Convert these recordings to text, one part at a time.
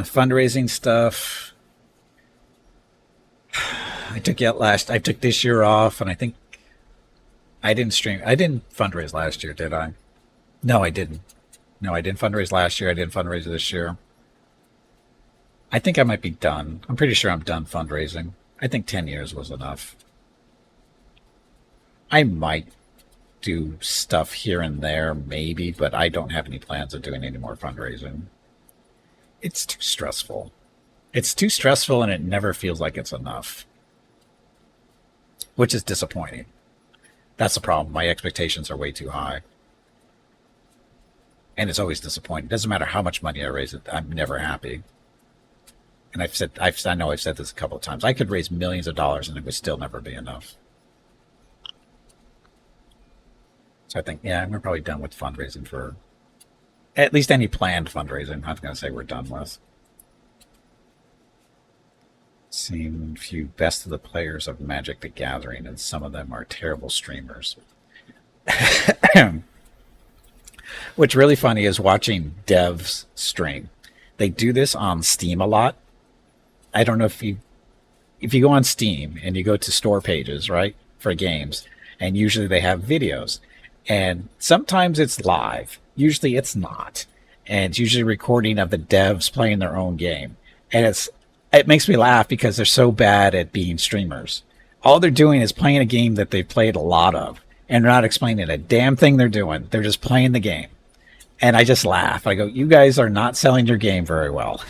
Fundraising stuff. I took this year off, and I think I didn't stream. I didn't fundraise last year, did I? No, I didn't. No, I didn't fundraise last year. I didn't fundraise this year. I think I might be done. I'm pretty sure I'm done fundraising. I think 10 years was enough. I might do stuff here and there, maybe, but I don't have any plans of doing any more fundraising. It's too stressful. It's too stressful, and it never feels like it's enough, which is disappointing. That's the problem. My expectations are way too high. And it's always disappointing. It doesn't matter how much money I raise, I'm never happy. And I know I've said this a couple of times. I could raise millions of dollars and it would still never be enough. So I think, yeah, we're probably done with fundraising for at least any planned fundraising. I was going to say we're done with. Seen a few best of the players of Magic the Gathering, and some of them are terrible streamers. What's really funny is watching devs stream. They do this on Steam a lot. I don't know if you go on Steam and you go to store pages, right, for games, and usually they have videos. And sometimes it's live. Usually it's not. And it's usually a recording of the devs playing their own game. And it makes me laugh because they're so bad at being streamers. All they're doing is playing a game that they've played a lot of. And they're not explaining a damn thing they're doing. They're just playing the game. And I just laugh. I go, you guys are not selling your game very well.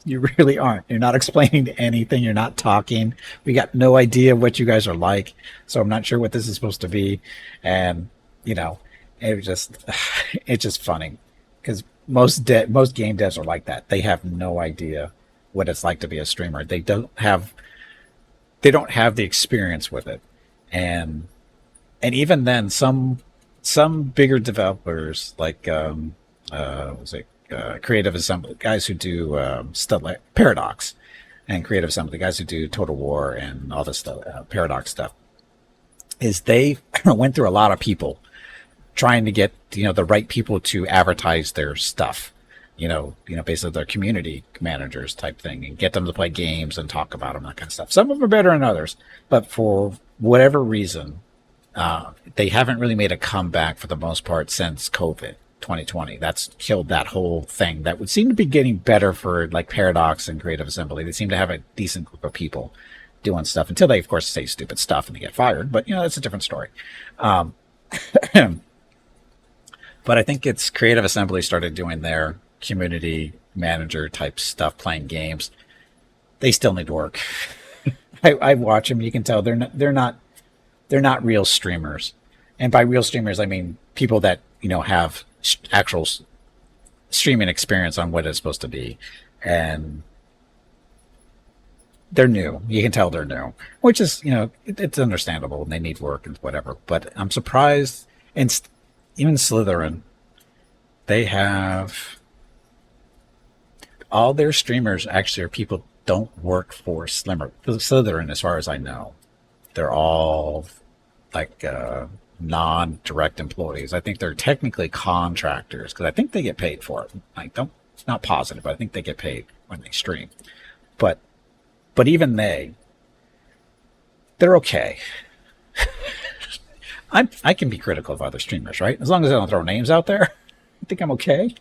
You really aren't. You're not explaining anything. You're not talking. We got no idea what you guys are like. So I'm not sure what this is supposed to be. And, you know, it's just funny. Because most game devs are like that. They have no idea what it's like to be a streamer. They don't have the experience with it. And even then, some bigger developers like Creative Assembly, guys who do stuff like Paradox, and Creative Assembly, guys who do Total War and all this stuff, Paradox stuff, is they went through a lot of people trying to get the right people to advertise their stuff. Basically their community managers type thing, and get them to play games and talk about them, that kind of stuff. Some of them are better than others, but for whatever reason, they haven't really made a comeback for the most part since COVID 2020. That's killed that whole thing. That would seem to be getting better for like Paradox and Creative Assembly. They seem to have a decent group of people doing stuff until they, of course, say stupid stuff and they get fired. But that's a different story. But I think it's Creative Assembly started doing their community manager type stuff, playing games. They still need work. I watch them. You can tell they're not real streamers. And by real streamers, I mean people that have actual streaming experience on what it's supposed to be. And they're new. You can tell they're new, which is, it's understandable, and they need work and whatever. But I'm surprised. And even Slytherin, they have all their streamers actually are people don't work for Slytherin, as far as I know. They're all like non-direct employees. I think they're technically contractors because I think they get paid for it. Not positive, but I think they get paid when they stream. But even they're okay. I can be critical of other streamers, right? As long as I don't throw names out there, I think I'm okay.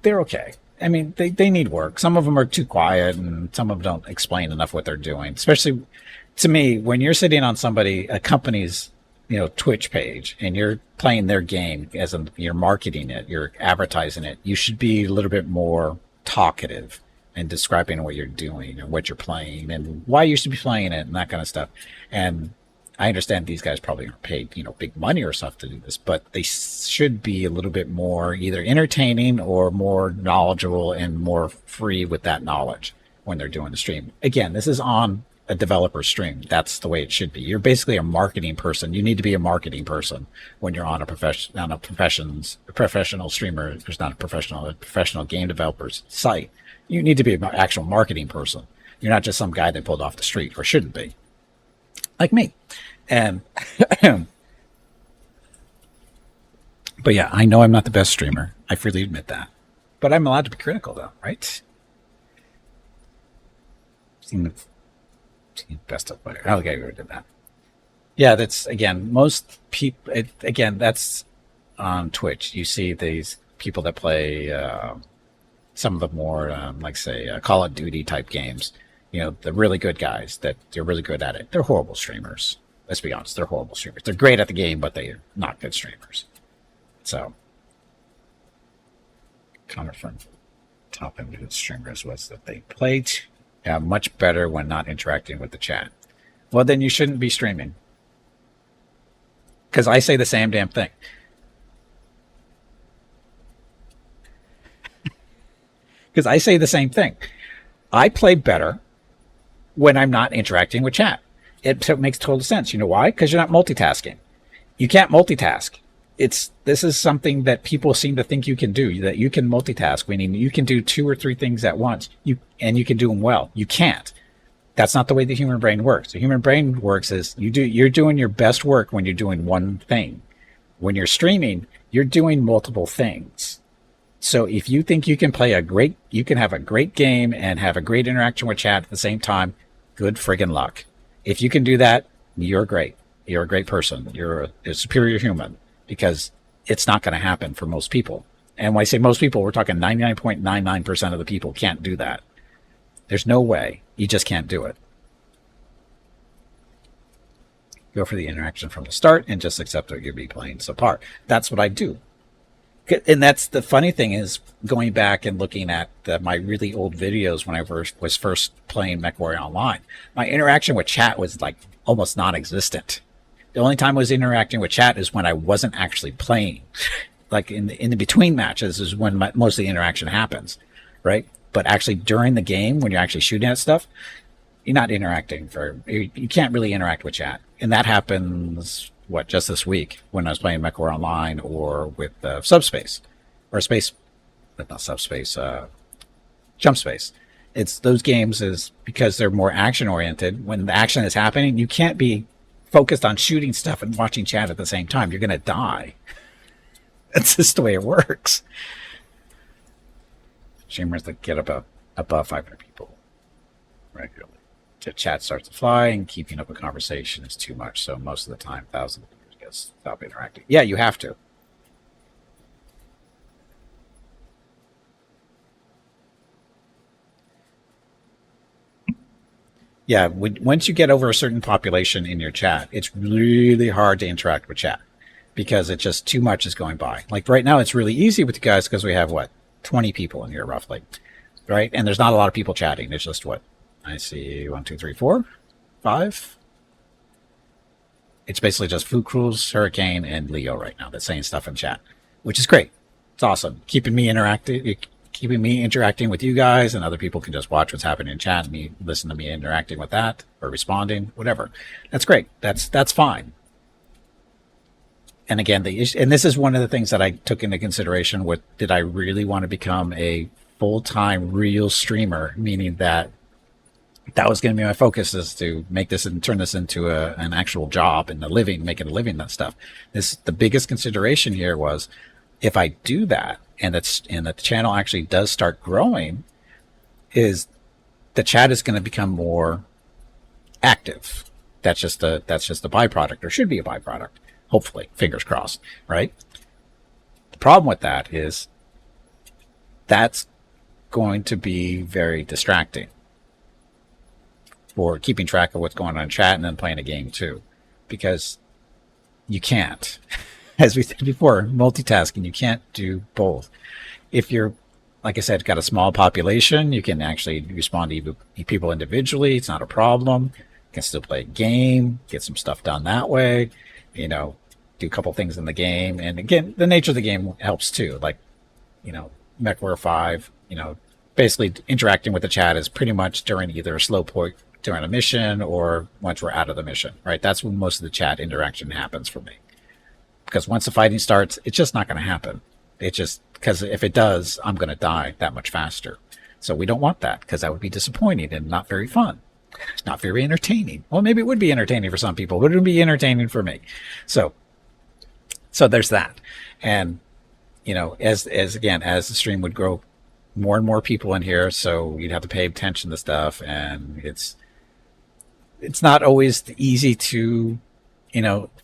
They're okay. I mean, they need work. Some of them are too quiet, and some of them don't explain enough what they're doing. Especially to me, when you're sitting on a company's, Twitch page, and you're playing their game, you're marketing it, you're advertising it, you should be a little bit more talkative and describing what you're doing and what you're playing and why you should be playing it and that kind of stuff. And I understand these guys probably aren't paid, big money or stuff to do this, but they should be a little bit more either entertaining or more knowledgeable and more free with that knowledge when they're doing the stream. Again, this is on a developer stream. That's the way it should be. You're basically a marketing person. You need to be a marketing person when you're on a professional streamer. There's not a professional game developer's site. You need to be an actual marketing person. You're not just some guy they pulled off the street, or shouldn't be. Like me. And but yeah, I know I'm not the best streamer. I freely admit that. But I'm allowed to be critical, though, right? Seen the best of player. I'll get rid of that. Yeah, that's again, most people, again, that's on Twitch. You see these people that play some of the more, like, say, Call of Duty type games. You know, the really good guys that they're really good at it. They're horrible streamers. Let's be honest, they're horrible streamers. They're great at the game, but they're not good streamers. So, comment from top end streamers was that they played much better when not interacting with the chat. Well, then you shouldn't be streaming. Because I say the same damn thing. Because I say the same thing. I play better when I'm not interacting with chat. It makes total sense. You know why? Because you're not multitasking. You can't multitask. This is something that people seem to think you can do, that you can multitask, meaning you can do 2 or 3 things at once, and you can do them well. You can't. That's not the way the human brain works. The human brain works is you're doing your best work when you're doing one thing. When you're streaming, you're doing multiple things. So if you think you can you can have a great game and have a great interaction with chat at the same time, good friggin' luck. If you can do that, you're great. You're a great person. You're a superior human, because it's not going to happen for most people. And when I say most people, we're talking 99.99% of the people can't do that. There's no way. You just can't do it. Go for the interaction from the start and just accept that you'll be playing subpar. That's what I do. And that's the funny thing is, going back and looking at my really old videos when I was first playing MechWarrior Online, my interaction with chat was like almost non-existent. The only time I was interacting with chat is when I wasn't actually playing. Like in the between matches is when most of the interaction happens, right? But actually during the game, when you're actually shooting at stuff, you're not interacting you can't really interact with chat. And that happens, just this week when I was playing MechWarrior Online or with Subspace or Space, but not Subspace, Jump Space. It's those games is because they're more action oriented. When the action is happening, you can't be focused on shooting stuff and watching chat at the same time. You're going to die. That's just the way it works. Streamers that get above 500 people regularly. The chat starts to fly, and keeping up a conversation is too much. So most of the time, thousands of viewers just stop interacting. Yeah, you have to. Yeah, once you get over a certain population in your chat, it's really hard to interact with chat because it's just too much is going by. Like right now, it's really easy with you guys because we have 20 people in here roughly, right? And there's not a lot of people chatting. It's just I see 1, 2, 3, 4, 5. It's basically just Food Cruise, Hurricane, and Leo right now that's saying stuff in chat, which is great. It's awesome. Keeping me interacting with you guys, and other people can just watch what's happening in chat and listen to me interacting with that or responding, whatever. That's great. That's fine. And again, and this is one of the things that I took into consideration. Did I really want to become a full-time real streamer? Meaning that was going to be my focus, is to make this and turn this into an actual job and making a living, that stuff. The biggest consideration here was, if I do that and the channel actually does start growing, is the chat is going to become more active. That's just a byproduct, or should be a byproduct. Hopefully, fingers crossed, right? The problem with that is that's going to be very distracting for keeping track of what's going on in chat and then playing a game too, because you can't, as we said before, multitasking, you can't do both. If you're, like I said, got a small population, you can actually respond to people individually. It's not a problem. You can still play a game, get some stuff done that way, do a couple things in the game. And again, the nature of the game helps too. Like, MechWarrior 5, basically interacting with the chat is pretty much during either a slow point during a mission or once we're out of the mission, right? That's when most of the chat interaction happens for me. Because once the fighting starts, it's just not going to happen. Because if it does, I'm going to die that much faster. So we don't want that, because that would be disappointing and not very fun. Not very entertaining. Well, maybe it would be entertaining for some people, but it would be entertaining for me. So there's that. And as again, as the stream would grow, more and more people in here, so you'd have to pay attention to stuff, and it's not always easy to,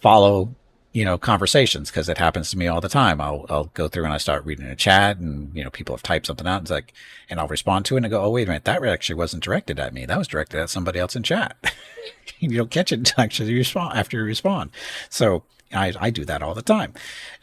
follow, conversations, because it happens to me all the time. I'll go through and I start reading a chat, and people have typed something out, and it's like, and I'll respond to it and I go, oh wait a minute, that actually wasn't directed at me. That was directed at somebody else in chat. You don't catch it until actually you respond after you respond. So I do that all the time,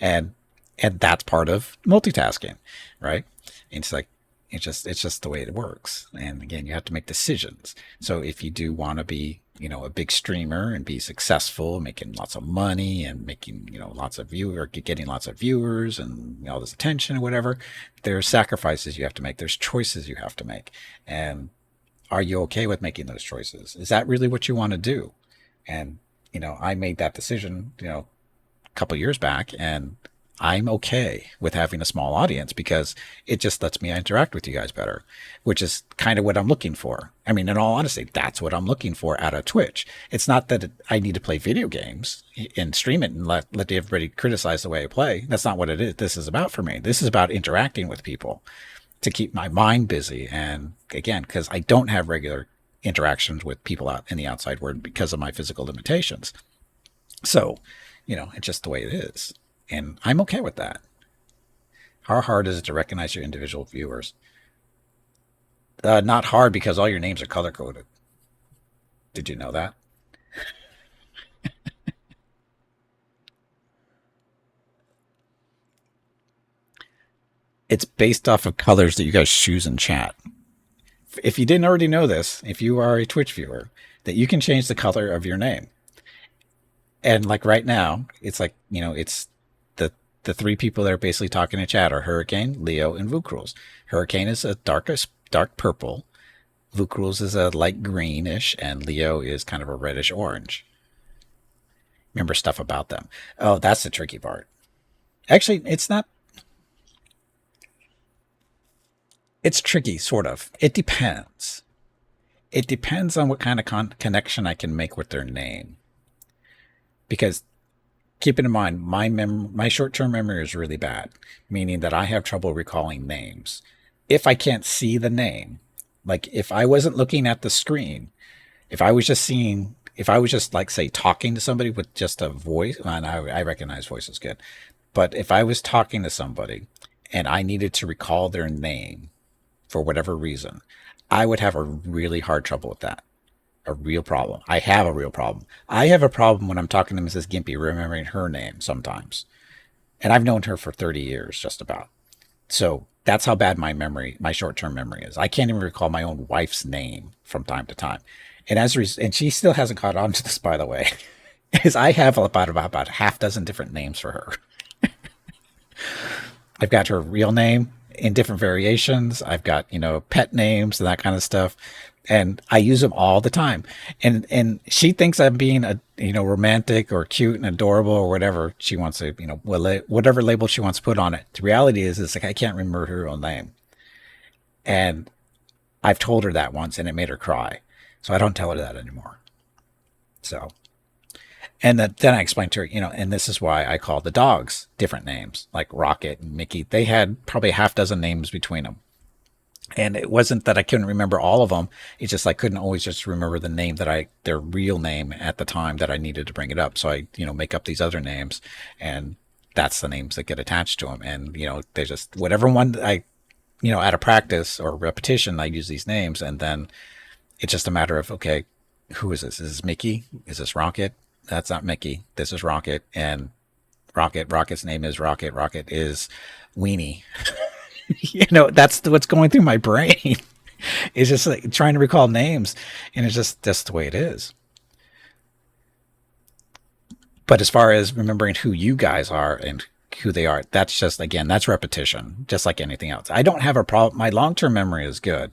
and that's part of multitasking, right? It's like it's just the way it works. And again, you have to make decisions. So if you do want to be, a big streamer and be successful, making lots of money and making, lots of viewers, getting lots of viewers and all this attention or whatever, there's sacrifices you have to make. There's choices you have to make. And are you okay with making those choices? Is that really what you want to do? And, I made that decision, a couple of years back, and I'm okay with having a small audience because it just lets me interact with you guys better, which is kind of what I'm looking for. I mean, in all honesty, that's what I'm looking for out of Twitch. It's not that I need to play video games and stream it and let everybody criticize the way I play. That's not what it is. This is about for me. This is about interacting with people to keep my mind busy. And again, because I don't have regular interactions with people out in the outside world because of my physical limitations. So, it's just the way it is. And I'm okay with that. How hard is it to recognize your individual viewers? Not hard, because all your names are color coded. Did you know that? It's based off of colors that you guys choose in chat. If you didn't already know this, if you are a Twitch viewer, that you can change the color of your name. And like right now, it's like, it's the three people that are basically talking in chat are Hurricane, Leo, and Vukruz. Hurricane is a dark purple. Vukruz is a light greenish, and Leo is kind of a reddish orange. Remember stuff about them. Oh, that's the tricky part. Actually, it's not. It's tricky, sort of. It depends. It depends on what kind of connection I can make with their name. Because keep in mind, my short-term memory is really bad, meaning that I have trouble recalling names. If I can't see the name, like if I wasn't looking at the screen, if I was just like, say, talking to somebody with just a voice, and I recognize voice is good, but if I was talking to somebody and I needed to recall their name for whatever reason, I would have a really hard trouble with that. A real problem. I have a real problem. I have a problem when I'm talking to Mrs. Gimpy, remembering her name sometimes. And I've known her for 30 years, just about. So that's how bad my short-term memory is. I can't even recall my own wife's name from time to time. And and she still hasn't caught on to this, by the way, is I have about a half dozen different names for her. I've got her real name in different variations. I've got, pet names and that kind of stuff. And I use them all the time. And she thinks I'm being romantic or cute and adorable or whatever she wants to, whatever label she wants to put on it. The reality is, it's like, I can't remember her real name. And I've told her that once and it made her cry. So I don't tell her that anymore. So, and then I explained to her, and this is why I call the dogs different names, like Rocket and Mickey. They had probably a half dozen names between them. And it wasn't that I couldn't remember all of them. It's just I couldn't always just remember the name their real name at the time that I needed to bring it up. So I, make up these other names, and that's the names that get attached to them. And, they just, whatever one out of practice or repetition, I use these names. And then it's just a matter of, okay, who is this? Is this Mickey? Is this Rocket? That's not Mickey. This is Rocket. And Rocket's name is Rocket. Rocket is Weenie. That's what's going through my brain. It's just like trying to recall names, and it's just that's the way it is. But as far as remembering who you guys are and who they are, that's just, again, that's repetition, just like anything else. I don't have a problem. My long-term memory is good.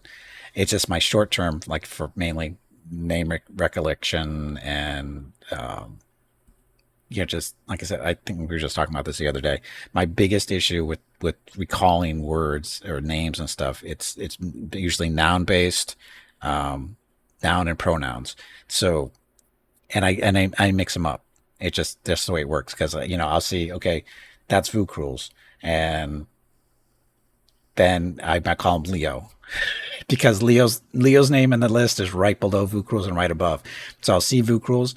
It's just my short-term, like for mainly name recollection and just like I said, I think we were just talking about this the other day. My biggest issue with recalling words or names and stuff, it's usually noun based, noun and pronouns. So, and I mix them up. It just that's the way it works, because I'll see, okay, that's Vukruz, And then I call him Leo because Leo's name in the list is right below Vukrul's and right above. So I'll see Vukrul's,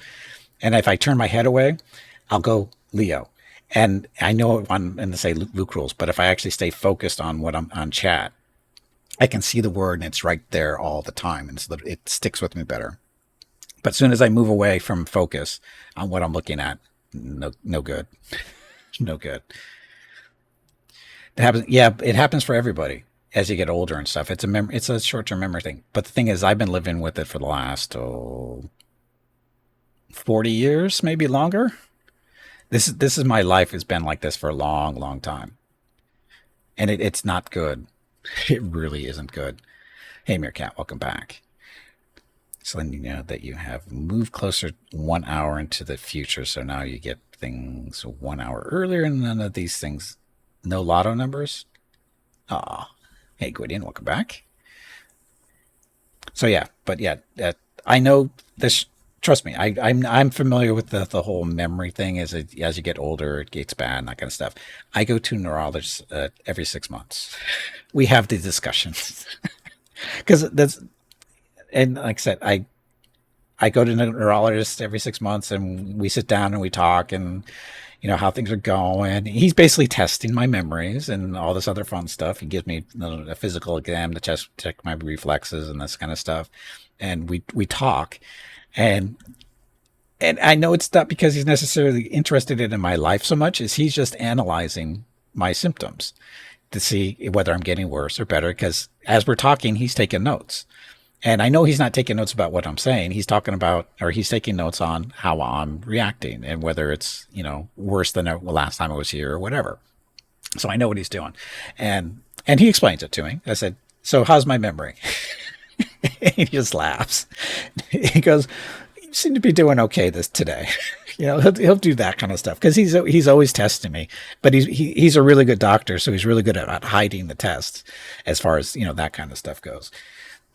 and if I turn my head away, I'll go Leo. And I know I'm going to say Vukrul's, but if I actually stay focused on what I'm on chat, I can see the word and it's right there all the time, and so it sticks with me better. But as soon as I move away from focus on what I'm looking at, no good, no good. It happens. Yeah, it happens for everybody as you get older and stuff. It's a short term memory thing. But the thing is, I've been living with it for the last 40 years, maybe longer. This is my life has been like this for a long, long time, and it's not good. It really isn't good. Hey, Meerkat, welcome back. So letting you know that you have moved closer 1 hour into the future, so now you get things 1 hour earlier, and none of these things. No lotto numbers. Ah, hey, Gwydion, welcome back. So yeah, but yeah, I know this. Trust me, I'm familiar with the whole memory thing. As you get older, it gets bad and that kind of stuff. I go to neurologists every 6 months. We have the discussions because that's and like I said, I go to the neurologist every 6 months, and we sit down and we talk, and how things are going. He's basically testing my memories and all this other fun stuff. He gives me a physical exam to check my reflexes and this kind of stuff, and we talk, and I know it's not because he's necessarily interested in my life so much as he's just analyzing my symptoms to see whether I'm getting worse or better. Because as we're talking, he's taking notes. And I know he's not taking notes about what I'm saying. He's talking about, or he's taking notes on how I'm reacting and whether it's, worse than the last time I was here or whatever. So I know what he's doing. And he explains it to me. I said, so how's my memory? He just laughs. He goes, you seem to be doing okay today. He'll do that kind of stuff because he's always testing me, but he's a really good doctor. So he's really good at hiding the tests as far as, that kind of stuff goes.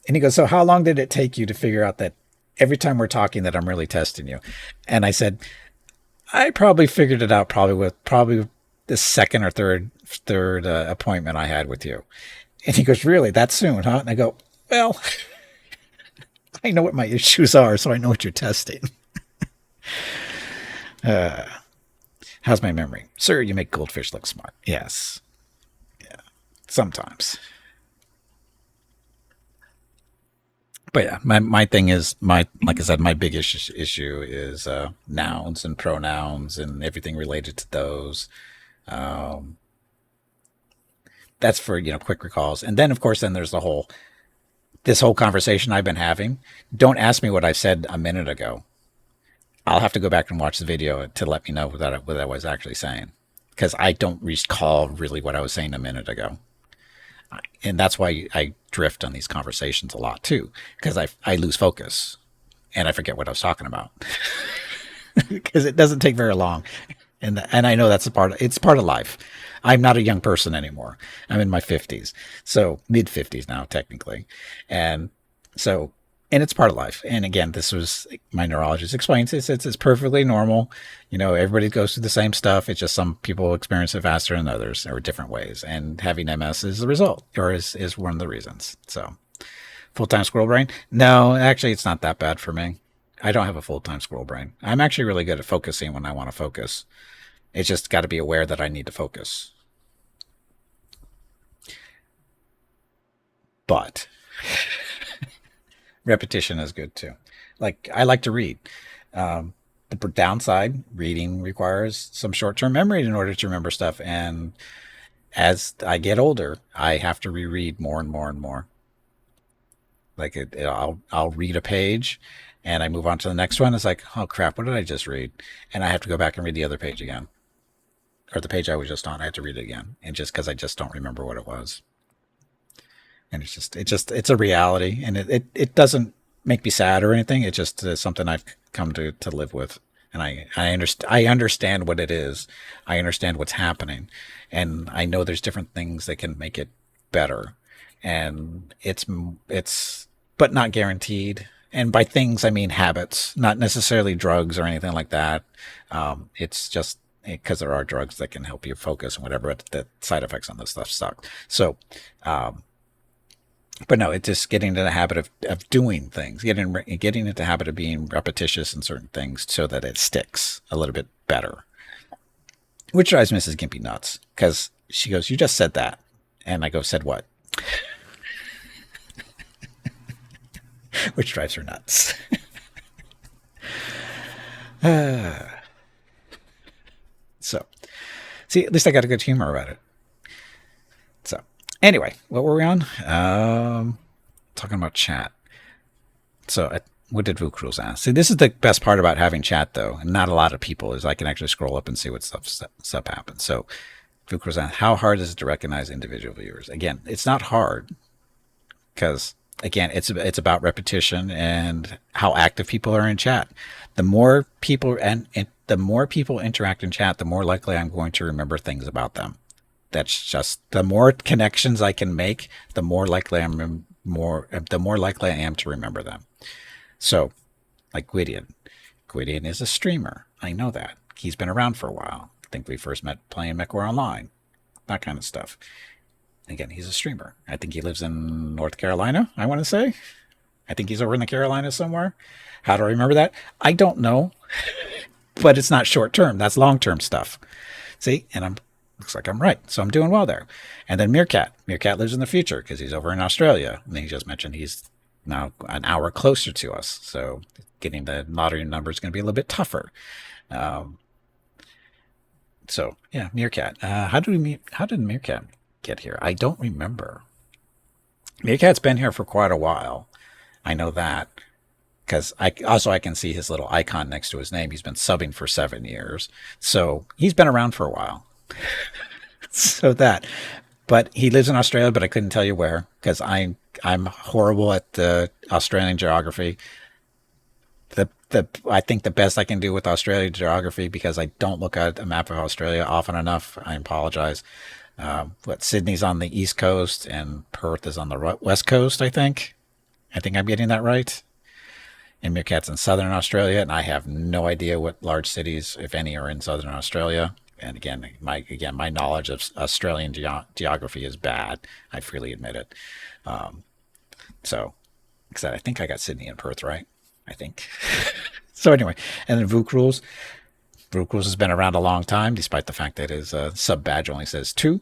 And he goes, so how long did it take you to figure out that every time we're talking that I'm really testing you? And I said, I probably figured it out with the second or third appointment I had with you. And he goes, really, that soon, huh? And I go, well, I know what my issues are, so I know what you're testing. How's my memory? Sir, you make goldfish look smart. Yes. Yeah. Sometimes. But yeah, my thing is like I said, my big issue is nouns and pronouns and everything related to those. Um, that's for quick recalls, and then of course then there's this whole conversation I've been having. Don't ask me what I said a minute ago. I'll have to go back and watch the video to let me know what I was actually saying, because I don't recall really what I was saying a minute ago. And that's why I drift on these conversations a lot too, because I lose focus and I forget what I was talking about. Because it doesn't take very long, and I know that's it's part of life. I'm not a young person anymore. I'm in my 50s, so mid 50s now technically, and so it's part of life. And again, this was my neurologist explains it's perfectly normal. Everybody goes through the same stuff. It's just some people experience it faster than others or different ways. And having MS is the result, or is one of the reasons. So full-time squirrel brain? No, actually, it's not that bad for me. I don't have a full-time squirrel brain. I'm actually really good at focusing when I want to focus. It's just got to be aware that I need to focus. But repetition is good too. Like I like to read. The downside, reading requires some short-term memory in order to remember stuff. And as I get older, I have to reread more and more and more. Like I'll read a page, and I move on to the next one. It's like, oh crap, what did I just read? And I have to go back and read the other page again, or the page I was just on. I have to read it again, and just because I just don't remember what it was. And it's a reality, and it doesn't make me sad or anything. It just is something I've come to live with, and I understand what it is. I understand what's happening, and I know there's different things that can make it better, and it's but not guaranteed. And by things I mean habits, not necessarily drugs or anything like that. It's just because there are drugs that can help you focus and whatever, but the side effects on this stuff suck. So, um, but no, it's just getting into the habit of doing things, getting into the habit of being repetitious in certain things so that it sticks a little bit better. Which drives Mrs. Gimpy nuts because she goes, "You just said that," and I go, "Said what?" Which drives her nuts. So, see, at least I got a good humor about it. So, anyway, what were we on? Talking about chat. So, what did Vukruz ask? See, this is the best part about having chat, though, and not a lot of people, is I can actually scroll up and see what stuff happens. So, Vukruz asked, how hard is it to recognize individual viewers? Again, it's not hard because, again, it's about repetition and how active people are in chat. The more people and the more people interact in chat, the more likely I'm going to remember things about them. That's just the more connections I can make, the more likely the more likely I am to remember them. So, like Gwydion. Gwydion is a streamer. I know that. He's been around for a while. I think we first met playing MechWar Online. That kind of stuff. Again, he's a streamer. I think he lives in North Carolina, I want to say. I think he's over in the Carolinas somewhere. How do I remember that? I don't know. But it's not short term. That's long term stuff. See? And looks like I'm right. So I'm doing well there. And then Meerkat. Meerkat lives in the future because he's over in Australia. And he just mentioned he's now an hour closer to us. So getting the lottery number is going to be a little bit tougher. So yeah, Meerkat. How did Meerkat get here? I don't remember. Meerkat's been here for quite a while. I know that because I can see his little icon next to his name. He's been subbing for 7 years, so he's been around for a while. So that, but he lives in Australia, but I couldn't tell you where because I'm horrible at the Australian geography. I think the best I can do with Australian geography, because I don't look at a map of Australia often enough. I apologize. But Sydney's on the east coast and Perth is on the west coast. I think I'm getting that right. And Meerkat's in southern Australia, and I have no idea what large cities, if any, are in southern Australia. And again, my knowledge of Australian geography is bad. I freely admit it. So, like I said, I think I got Sydney and Perth right. I think. So anyway, and then Vukruz. Vukruz has been around a long time, despite the fact that his sub badge only says 2.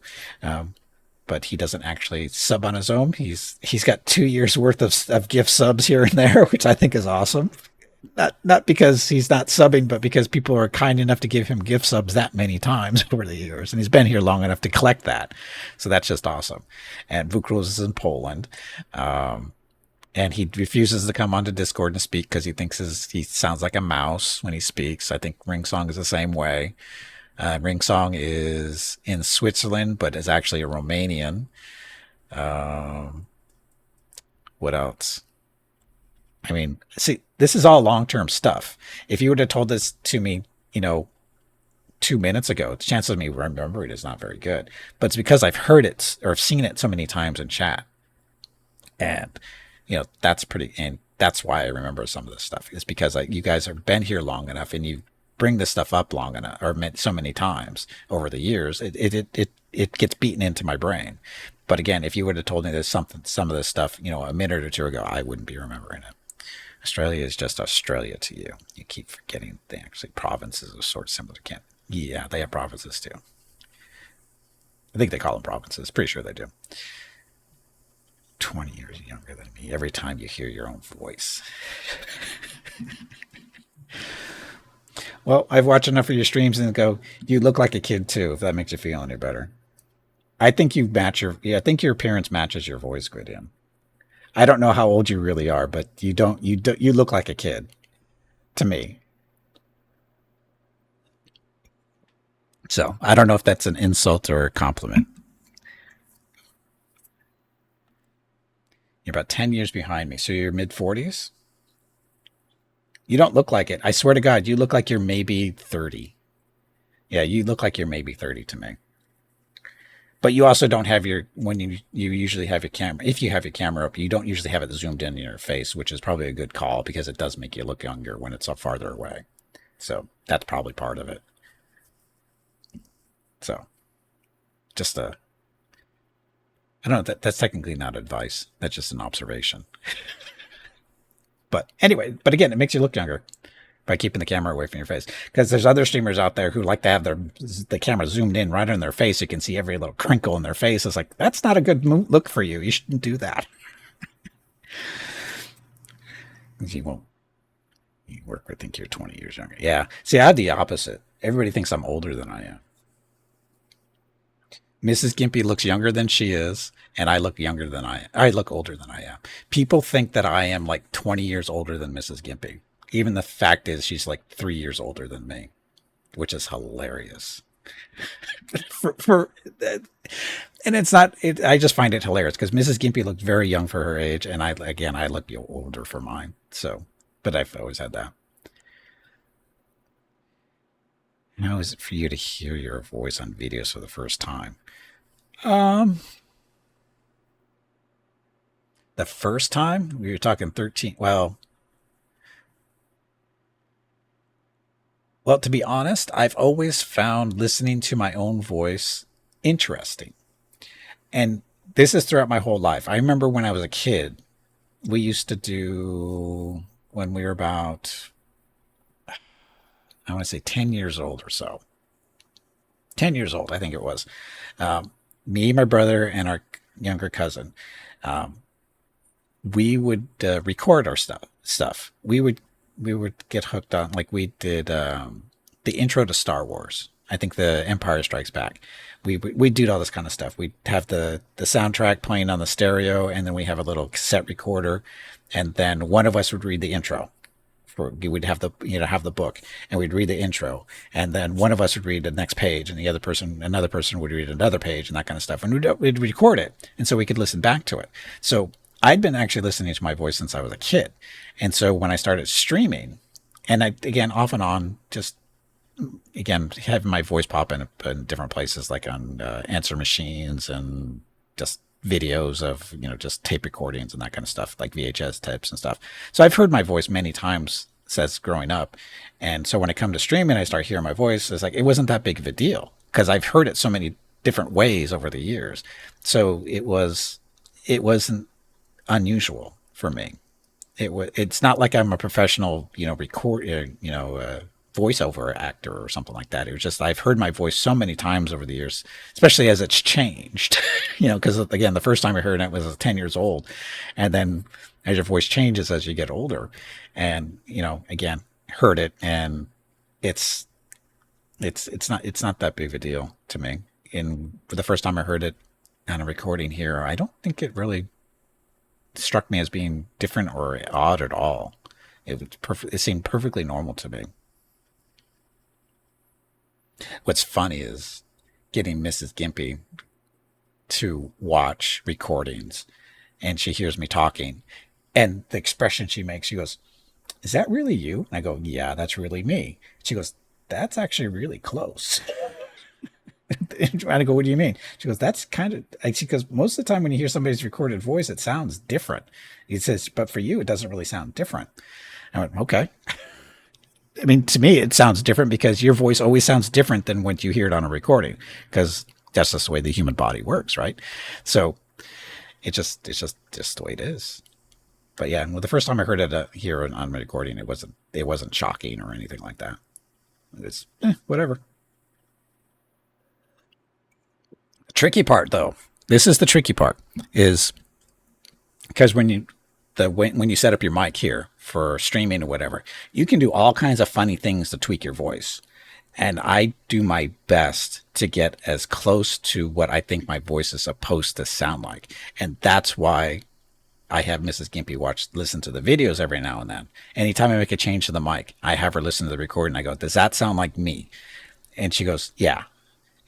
But he doesn't actually sub on his own. He's got 2 years worth of gift subs here and there, which I think is awesome. Not because he's not subbing, but because people are kind enough to give him gift subs that many times over the years, and he's been here long enough to collect that. So that's just awesome. And Vukruz is in Poland. And he refuses to come onto Discord and speak because he thinks he sounds like a mouse when he speaks. I think Ringsong is the same way. Ringsong is in Switzerland, but is actually a Romanian. What else? I mean, see, this is all long-term stuff. If you would have told this to me, 2 minutes ago, the chance of me remembering it is not very good. But it's because I've heard it or I've seen it so many times in chat. And and that's why I remember some of this stuff. It's because you guys have been here long enough, and you bring this stuff up long enough, or so many times over the years, it gets beaten into my brain. But again, if you would have told me some of this stuff, a minute or two ago, I wouldn't be remembering it. Australia is just Australia to you. You keep forgetting they actually provinces are sort of similar to Canada. Yeah, they have provinces too. I think they call them provinces. Pretty sure they do. 20 years younger than me. Every time you hear your own voice. Well, I've watched enough of your streams and go, you look like a kid too, if that makes you feel any better. I think I think your appearance matches your voice, Gwydion. I don't know how old you really are, but you look like a kid to me. So I don't know if that's an insult or a compliment. You're about 10 years behind me. So you're mid-40s? You don't look like it. I swear to God, you look like you're maybe 30. Yeah, you look like you're maybe 30 to me. But you also don't have when you usually have your camera, if you have your camera up, you don't usually have it zoomed in your face, which is probably a good call because it does make you look younger when it's up farther away. So that's probably part of it. So just I don't know, that's technically not advice. That's just an observation. But anyway, but again, it makes you look younger by keeping the camera away from your face. Because there's other streamers out there who like to have the camera zoomed in right on their face. You can see every little crinkle in their face. It's like, that's not a good look for you. You shouldn't do that. You won't. You work with think you're 20 years younger. Yeah. See, I have the opposite. Everybody thinks I'm older than I am. Mrs. Gimpy looks younger than she is, and I look younger than I look older than I am. People think that I am like 20 years older than Mrs. Gimpy. Even the fact is she's like 3 years older than me, which is hilarious. And it's not, I just find it hilarious because Mrs. Gimpy looked very young for her age. And I look older for mine. So, but I've always had that. How is it for you to hear your voice on videos for the first time? Um, the first time we were talking 13. Well, to be honest, I've always found listening to my own voice interesting. And this is throughout my whole life. I remember when I was a kid, we used to do, when we were about, I want to say 10 years old or so. 10 years old, I think it was. Me, my brother, and our younger cousin, um, we would record our stuff. We would get hooked on, like we did the intro to Star Wars. I think the Empire Strikes Back. We do all this kind of stuff. We have the soundtrack playing on the stereo, and then we have a little cassette recorder, and then one of us would read the intro. We'd have the book, and we'd read the intro, and then one of us would read the next page, and another person would read another page, and that kind of stuff. And we'd record it, and so we could listen back to it. So I'd been actually listening to my voice since I was a kid, and so when I started streaming, and I again off and on just again having my voice pop in different places, like on answer machines and just videos of just tape recordings and that kind of stuff, like VHS tapes and stuff. So I've heard my voice many times since growing up, and so when I come to streaming, I start hearing my voice. It's like it wasn't that big of a deal because I've heard it so many different ways over the years. So it wasn't unusual for me. It's not like I'm a professional, voiceover actor or something like that. It was just I've heard my voice so many times over the years, especially as it's changed. Because again, the first time I heard it was 10 years old, and then as your voice changes as you get older, and again, heard it, and it's it's not that big of a deal to me. In for the first time I heard it on a recording here, I don't think it really struck me as being different or odd at all. It seemed perfectly normal to me. What's funny is getting Mrs. Gimpy to watch recordings, and she hears me talking, and the expression she makes, she goes, "Is that really you?" And I go, "Yeah, that's really me." She goes, "That's actually really close." And I go, "What do you mean?" She goes, "That's kind of," she goes, "Most of the time when you hear somebody's recorded voice, it sounds different." He says, "But for you, it doesn't really sound different." I went, "Okay." I mean, to me, it sounds different because your voice always sounds different than when you hear it on a recording, because that's just the way the human body works, right? So it's just the way it is. But yeah, well, the first time I heard it here on my recording, it wasn't shocking or anything like that. It's whatever. The tricky part, though, this is the tricky part, is because when you set up your mic here for streaming or whatever, you can do all kinds of funny things to tweak your voice. And I do my best to get as close to what I think my voice is supposed to sound like. And that's why I have Mrs. Gimpy listen to the videos every now and then. Anytime I make a change to the mic, I have her listen to the recording. I go, "Does that sound like me?" And she goes, "Yeah."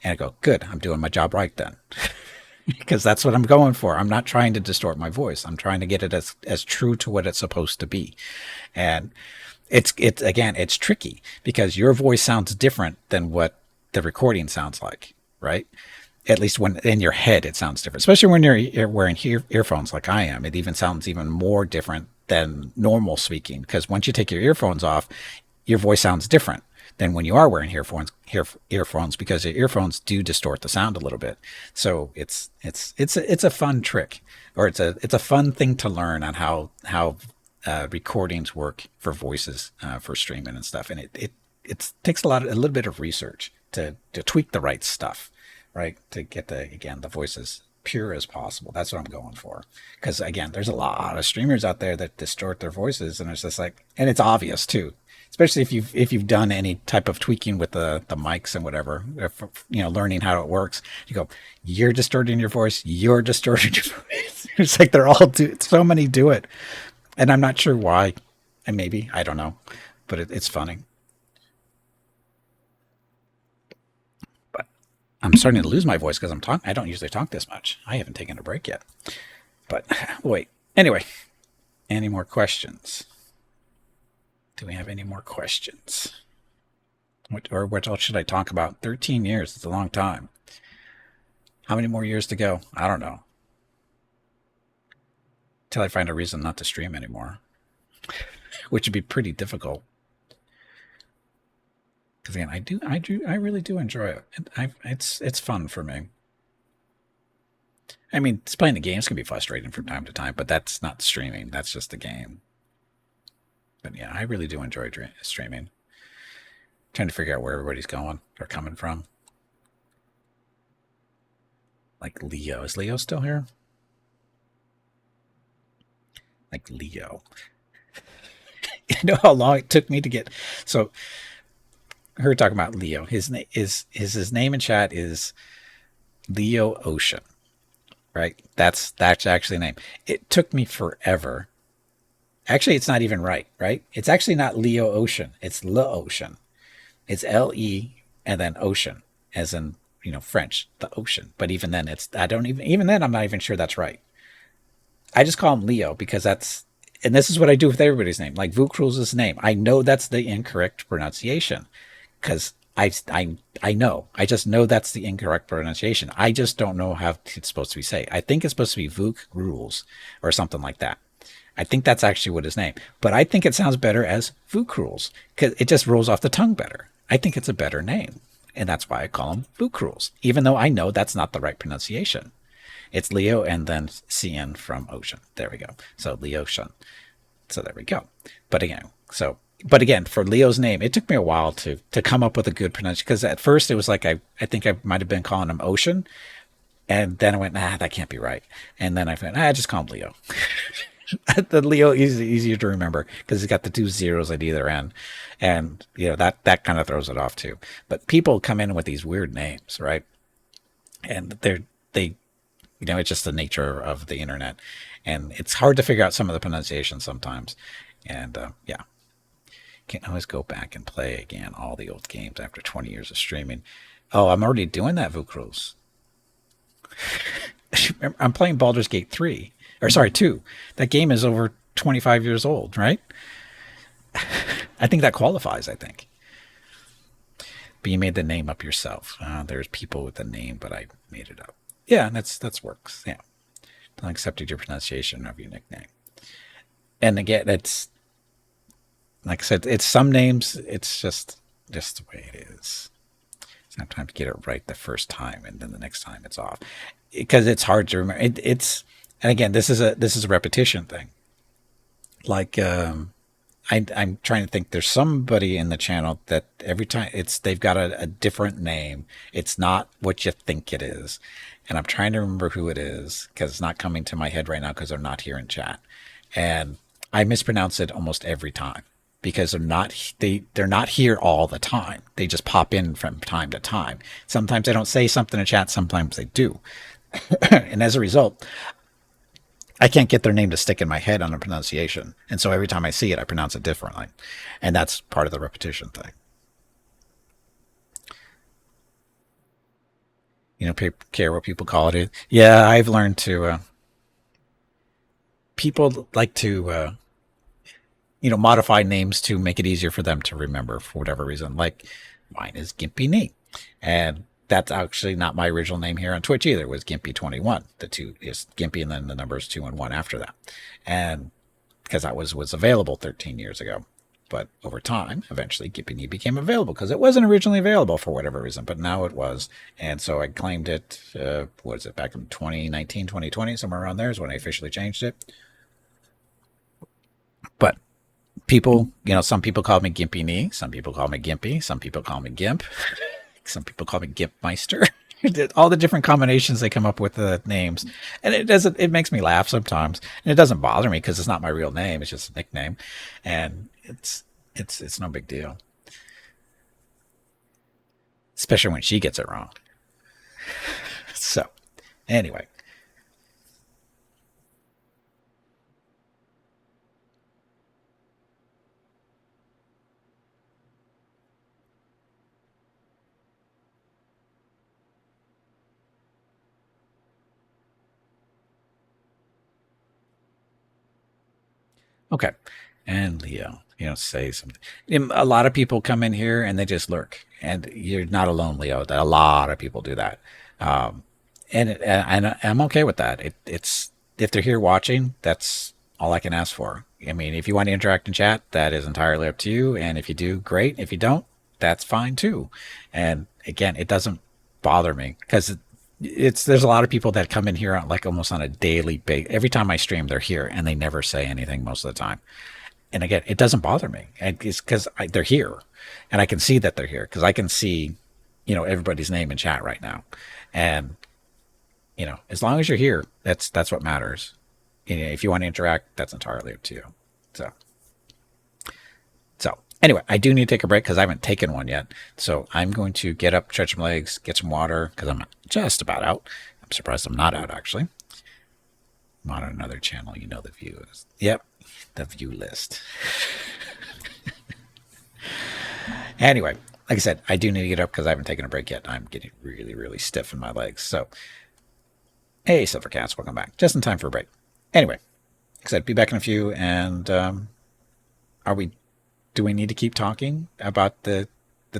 And I go, "Good, I'm doing my job right then." Because that's what I'm going for. I'm not trying to distort my voice. I'm trying to get it as true to what it's supposed to be. And it's tricky because your voice sounds different than what the recording sounds like, right? At least when in your head it sounds different, especially when you're wearing earphones like I am. It even sounds even more different than normal speaking, because once you take your earphones off, your voice sounds different than when you are wearing earphones because your earphones do distort the sound a little bit. So it's a fun trick, or it's a fun thing to learn on how recordings work for voices for streaming and stuff. And it takes a little bit of research to tweak the right stuff, right? To get the voices pure as possible. That's what I'm going for. Because again, there's a lot of streamers out there that distort their voices, and it's just like, and it's obvious too. Especially if you've done any type of tweaking with the mics and whatever, if, learning how it works. You go, you're distorting your voice. You're distorting your voice. It's like they're all so many do it, and I'm not sure why. And maybe I don't know, but it's funny. But I'm starting to lose my voice because I'm talking. I don't usually talk this much. I haven't taken a break yet. But wait. Anyway, any more questions? Do we have any more questions? What else should I talk about? 13 years. It's a long time. How many more years to go? I don't know. Till I find a reason not to stream anymore, which would be pretty difficult. Because again, I really do enjoy it. It's fun for me. I mean, playing the games can be frustrating from time to time, but that's not streaming. That's just the game. But yeah, I really do enjoy streaming. Trying to figure out where everybody's going or coming from. Like Leo. Is Leo still here? Like Leo. You know how long it took me to get. So, her talking about Leo. His name in chat is Leo Ocean. Right? That's actually a name. It took me forever. Actually, it's not even right? It's actually not Leo Ocean. It's Le Ocean. It's L-E and then ocean, as in, French, the ocean. But even then, even then, I'm not even sure that's right. I just call him Leo because and this is what I do with everybody's name. Like Vukrul's name. I know that's the incorrect pronunciation because I know. I just know that's the incorrect pronunciation. I just don't know how it's supposed to be said. I think it's supposed to be Vuk Rules or something like that. I think that's actually what his name. But I think it sounds better as Vuk Rules because it just rolls off the tongue better. I think it's a better name. And that's why I call him Vuk Rules, even though I know that's not the right pronunciation. It's Leo and then CN from Ocean. There we go. So Leocean. So there we go. But again, for Leo's name, it took me a while to come up with a good pronunciation because at first it was like I think I might have been calling him Ocean, and then I went, that can't be right. And then I went, just call him Leo. The Leo is easier to remember because he's got the 2 zeros at either end, and that kind of throws it off too. But people come in with these weird names, right? And they it's just the nature of the internet, and it's hard to figure out some of the pronunciations sometimes. And yeah, can't always go back and play again all the old games after 20 years of streaming. Oh, I'm already doing that, Vukros. I'm playing Baldur's Gate 3. Or sorry, 2. That game is over 25 years old, right? I think that qualifies, I think. But you made the name up yourself. There's people with the name, but I made it up. Yeah, that's works. Yeah. I accepted your pronunciation of your nickname. And again, it's like I said, it's some names, it's just the way it is. Sometimes get it right the first time, and then the next time it's off. Because it's hard to remember. And again, this is a repetition thing. Like I'm trying to think. There's somebody in the channel that every time they've got a different name. It's not what you think it is, and I'm trying to remember who it is because it's not coming to my head right now because they're not here in chat, and I mispronounce it almost every time because they're not here all the time. They just pop in from time to time. Sometimes they don't say something in chat. Sometimes they do, and as a result, I can't get their name to stick in my head on a pronunciation. And so every time I see it, I pronounce it differently. And that's part of the repetition thing. Care what people call it. Yeah, I've learned to, people like to, modify names to make it easier for them to remember for whatever reason. Like mine is Gimpy Nate. And that's actually not my original name here on Twitch either. It was Gimpy21. The 2 is Gimpy and then the numbers 2 and 1 after that. And because that was available 13 years ago. but over time, eventually Gimpy became available because it wasn't originally available for whatever reason, but now it was. And so I claimed it, what is it, back in 2019, 2020, somewhere around there is when I officially changed it. But people, some people call me Gimpy Knee, some people call me Gimpy, some people call me Gimp, some people call me Gimpmeister. All the different combinations they come up with the names, and it makes me laugh sometimes, and it doesn't bother me because it's not my real name, it's just a nickname, and it's no big deal, especially when she gets it wrong. So anyway, okay. And Leo, say something. A lot of people come in here and they just lurk, and you're not alone, Leo. A lot of people do that, and I'm okay with that. It's if they're here watching, that's all I can ask for. I mean, if you want to interact in chat, that is entirely up to you. And if you do, great. If you don't, that's fine too. And again, it doesn't bother me because there's a lot of people that come in here like almost on a daily basis. Every time I stream, they're here and they never say anything most of the time. And again, it doesn't bother me. It's because they're here, and I can see that they're here because I can see, everybody's name in chat right now, and as long as you're here, that's what matters. If you want to interact, that's entirely up to you. So anyway, I do need to take a break because I haven't taken one yet. So I'm going to get up, stretch my legs, get some water because I'm just about out. I'm surprised I'm not out actually. I'm on another channel, the view is. Yep, the view list. Anyway, like I said, I do need to get up because I haven't taken a break yet. I'm getting really, really stiff in my legs. So, hey, Silver Cats, welcome back. Just in time for a break. Anyway, like I said, be back in a few. And do we need to keep talking about the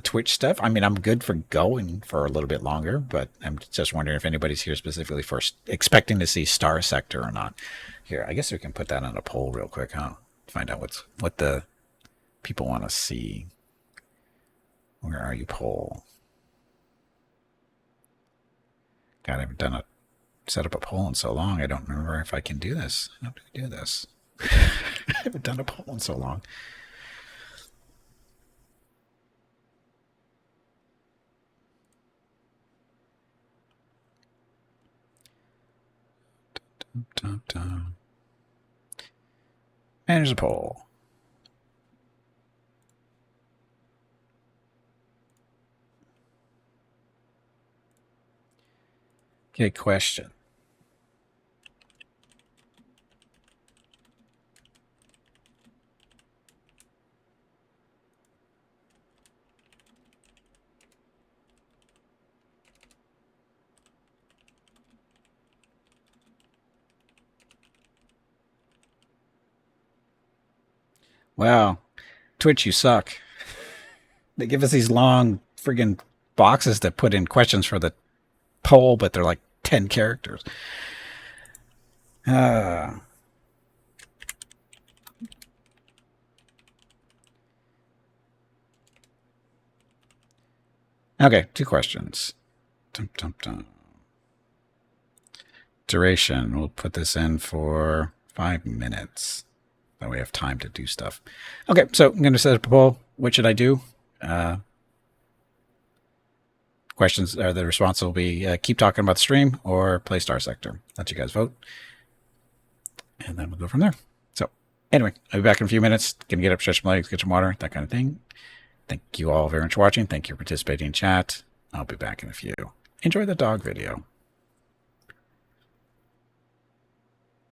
Twitch stuff? I mean, I'm good for going for a little bit longer, but I'm just wondering if anybody's here specifically for expecting to see Star Sector or not. Here, I guess we can put that on a poll real quick, huh? Find out what the people want to see. Where are you, poll? God, I haven't set up a poll in so long. I don't remember if I can do this. How do we do this? I haven't done a poll in so long. Manage the poll. Okay, question. Wow, Twitch, you suck. They give us these long friggin' boxes to put in questions for the poll, but they're like 10 characters. Okay, 2 questions. Dum, dum, dum. Duration, we'll put this in for 5 minutes. That way we have time to do stuff. Okay, so I'm going to set up a poll. What should I do? Questions, the response will be keep talking about the stream or play Star Sector. Let you guys vote. And then we'll go from there. So anyway, I'll be back in a few minutes. Gonna get up, stretch my legs, get some water, that kind of thing. Thank you all very much for watching. Thank you for participating in chat. I'll be back in a few. Enjoy the dog video.